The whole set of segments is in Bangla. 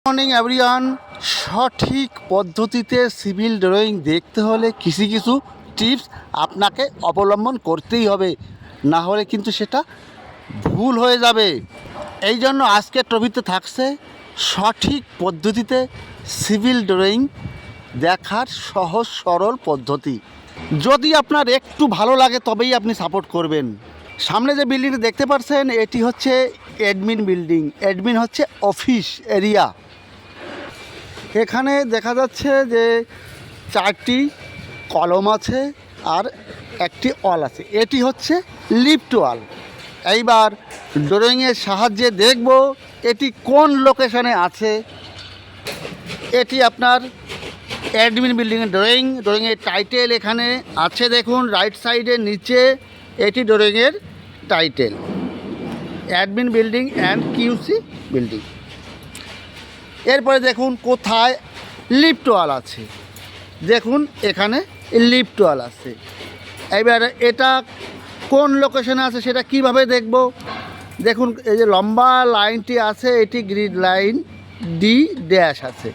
Morning everyone. সঠিক পদ্ধতিতে সিভিল ড্রয়িং দেখতে হলে কিছু কিছু টিপস আপনাকে অবলম্বন করতেই হবে, না হলে কিন্তু সেটা ভুল হয়ে যাবে। এই জন্য আজকের টপিকতে থাকছে সঠিক পদ্ধতিতে সিভিল ড্রয়িং দেখার সহজ সরল পদ্ধতি। যদি আপনার একটু ভালো লাগে তবেই আপনি সাপোর্ট করবেন। সামনে যে বিল্ডিংটা দেখতে পাচ্ছেন এটি হচ্ছে অ্যাডমিন বিল্ডিং। অ্যাডমিন হচ্ছে অফিস এরিয়া। এখানে দেখা যাচ্ছে যে 4টি কলম আছে আর একটি ওয়াল আছে। এটি হচ্ছে লিফট ওয়াল। এইবার ড্রয়িংয়ের সাহায্যে দেখব এটি কোন লোকেশনে আছে। এটি আপনার অ্যাডমিন বিল্ডিংয়ের ড্রয়িংয়ের টাইটেল এখানে আছে। দেখুন রাইট সাইডের নিচে এটি ড্রয়িংয়ের title, admin building and QC building. এরপরে দেখুন কোথায় লিফট ওয়াল আছে। দেখুন এখানে লিফট ওয়াল আছে। এবারে এটা কোন লোকেশনে আছে সেটা কিভাবে দেখব। দেখুন এই যে লম্বা লাইনটি আছে এটি গ্রিড লাইন ডি ড্যাশ আছে,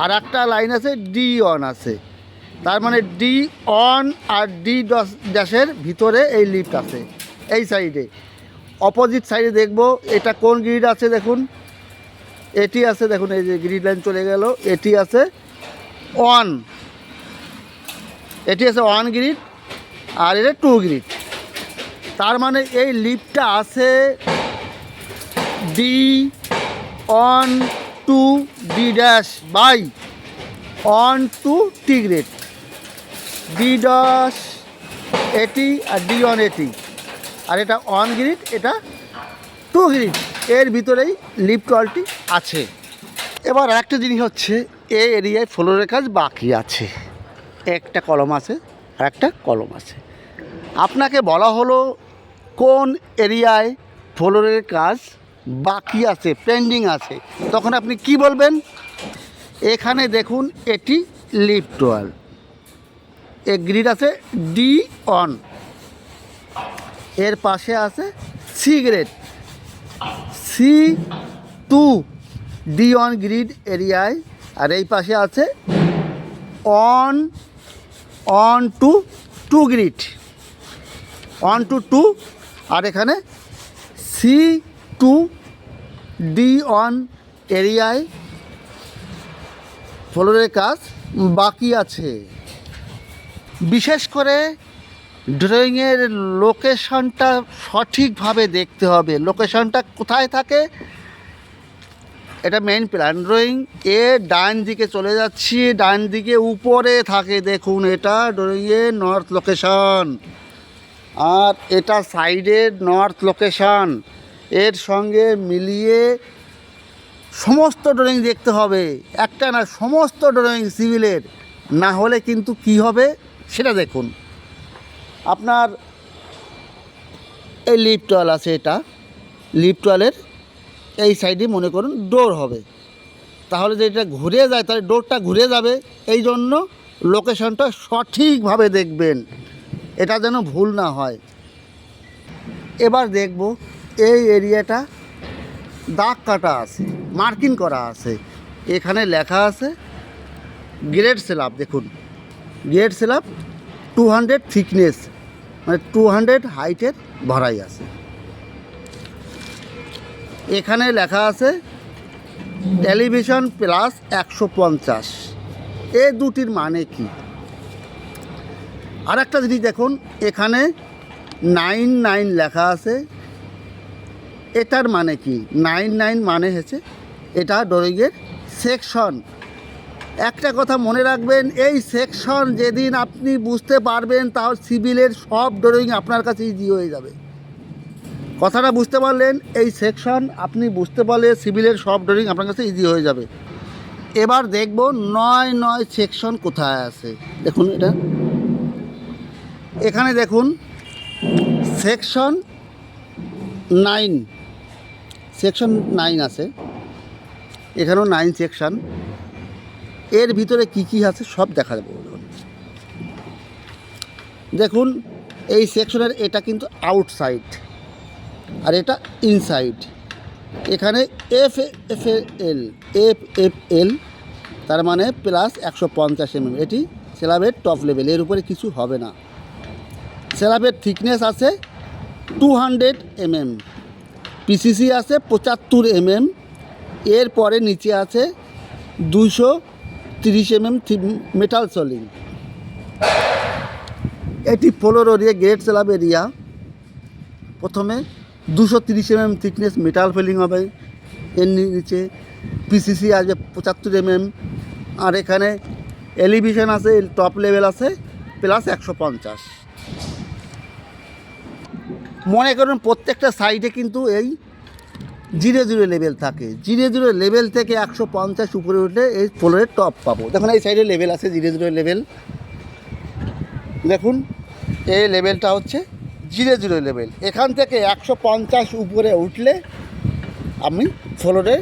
আর একটা লাইন আছে ডি অন আছে। তার মানে ডি অন আর ডি ড্যাশের ভিতরে এই লিফট আছে। এই সাইডে অপোজিট সাইডে দেখব এটা কোন গ্রিড আছে। দেখুন এটি আছে, দেখুন এই যে গ্রিড লাইন চলে গেল, এটি আছে ওয়ান, এটি আছে 1 গ্রিড আর এটা 2 গ্রিড। তার মানে এই লিফটটা আছে D on to D dash by on to T grid. D dash এটি আর ডি অন এটি, আর এটা 1 গ্রিড এটা 2 গ্রিড। এর ভিতরেই লিফট ওয়ালটি আছে। এবার একটা জিনিস হচ্ছে এই এরিয়ায় ফ্লোরের কাজ বাকি আছে, একটা কলম আছে আর একটা কলম আছে। আপনাকে বলা হলো কোন এরিয়ায় ফ্লোরের কাজ বাকি আছে, পেন্ডিং আছে, তখন আপনি কি বলবেন। এখানে দেখুন এটি লিফট ওয়াল, এক গ্রিড আছে ডি অন, এর পাশে আছে C grade C two D on grid এরিয়ায়, আর এই পাশে আছে অন টু 2 গ্রিড, 1 to 2, আর এখানে সি টু ডি অন এরিয়ায় ফ্লোরের কাজ বাকি আছে। বিশেষ করে ড্রয়িংয়ের লোকেশনটা সঠিকভাবে দেখতে হবে। লোকেশনটা কোথায় থাকে, এটা মেইন প্ল্যান ড্রয়িং, ডান দিকে চলে যাচ্ছি, ডান দিকে উপরে থাকে। দেখুন এটা ড্রয়িংয়ের নর্থ লোকেশন, আর এটা সাইডের নর্থ লোকেশন। এর সঙ্গে মিলিয়ে সমস্ত ড্রয়িং দেখতে হবে, একটা না সমস্ত ড্রয়িং সিভিলের, না হলে কিন্তু কি হবে সেটা দেখুন। আপনার এই লিফট ওয়াল আছে, এটা লিফট ওয়ালের এই সাইডে মনে করুন ডোর হবে, তাহলে যে এটা ঘুরে যায় তাহলে ডোরটা ঘুরে যাবে। এই জন্য লোকেশনটা সঠিকভাবে দেখবেন, এটা যেন ভুল না হয়। এবার দেখব এই এরিয়াটা দাগ কাটা আছে, মার্কিং করা আছে। এখানে লেখা আছে গ্রেড স্ল্যাব। দেখুন গ্রেড স্ল্যাব 200 থিকনেস, মানে 200 হাইটের ভরাই আছে। এখানে লেখা আছে এলিভেশন প্লাস 150। এই দুটির মানে কি? আর একটা জিনিস দেখুন এখানে 99 লেখা আছে, এটার মানে কি? 99 মানে হচ্ছে এটা ড্রয়িংয়ের সেকশন। একটা কথা মনে রাখবেন, এই সেকশন যেদিন আপনি বুঝতে পারবেন তাহলে সিভিলের সব ড্রয়িং আপনার কাছে ইজি হয়ে যাবে। কথাটা বুঝতে পারলেন? এই সেকশন আপনি বুঝতে পারলে সিভিলের সব ড্রয়িং আপনার কাছে ইজি হয়ে যাবে। এবার দেখব 9 সেকশন কোথায় আছে। দেখুন এটা এখানে দেখুন সেকশন 9 আছে, এখানেও 9 সেকশন। এর ভিতরে কি কি আছে সব দেখা যাবে। দেখুন এই সেকশনের এটা কিন্তু আউটসাইড আর এটা ইনসাইড। এখানে এফ তার মানে প্লাস 150 mm, এটি স্ল্যাবের টপ লেভেল, এর উপরে কিছু হবে না। স্ল্যাবের থিকনেস আছে 200 mm, পিসিসি আছে 75 mm, এরপরে নিচে আছে 230 mm মেটাল সলিং। এটি floor area, grade slab area. প্রথমে 230 mm থিকনেস মেটাল ফিলিং হবে, এর নিচে পিসিসি আসবে 75 mm, আর এখানে এলিভেশন আছে, টপ লেভেল আছে প্লাস 150। মনে করুন প্রত্যেকটা সাইডে কিন্তু এই 0 লেভেল থাকে, 0 লেভেল থেকে 150 উপরে উঠলে এই ফ্লোরের টপ পাবো। দেখুন এই সাইডে লেভেল আছে 0 লেভেল, দেখুন এই লেভেলটা হচ্ছে 0 লেভেল। এখান থেকে 150 উপরে উঠলে আমি ফ্লোরে